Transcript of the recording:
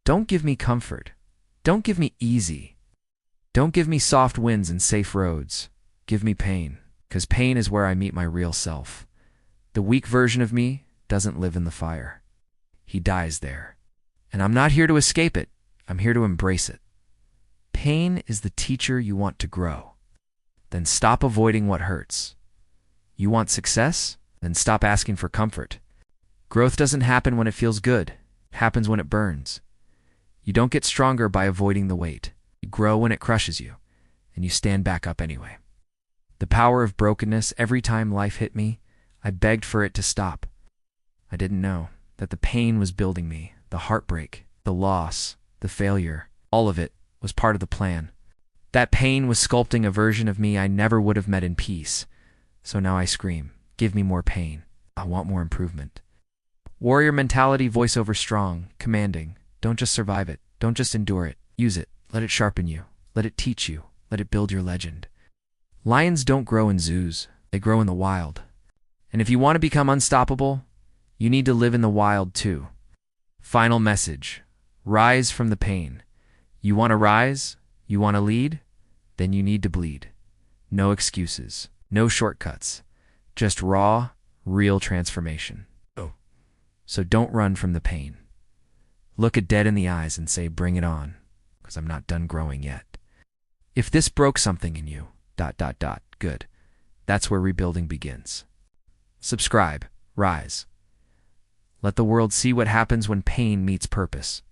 Don't give me comfort. Don't give me easy. Don't give me soft winds and safe roads. Give me pain, because pain is where I meet my real self. The weak version of me doesn't live in the fire. He dies there. And I'm not here to escape it. I'm here to embrace it. Pain is the teacher you want to grow. Then stop avoiding what hurts. You want success? Then stop asking for comfort. Growth doesn't happen when it feels good. It happens when it burns. You don't get stronger by avoiding the weight. You grow when it crushes you, and you stand back up anyway. The power of brokenness, every time life hit me, I begged for it to stop. I didn't know that the pain was building me, the heartbreak, the loss, the failure, all of it was part of the plan. That pain was sculpting a version of me I never would have met in peace. So now I scream, give me more pain. I want more improvement. Warrior mentality, voiceover strong, commanding. Don't just survive it. Don't just endure it. Use it. Let it sharpen you. Let it teach you. Let it build your legend. Lions don't grow in zoos. They grow in the wild. And if you want to become unstoppable, you need to live in the wild too. Final message. Rise from the pain. You want to rise? You want to lead? Then you need to bleed. No excuses. No shortcuts. Just raw, real transformation. So don't run from the pain. Look it dead in the eyes and say, bring it on, because I'm not done growing yet. If this broke something in you, ... good. That's where rebuilding begins. Subscribe. Rise. Let the world see what happens when pain meets purpose.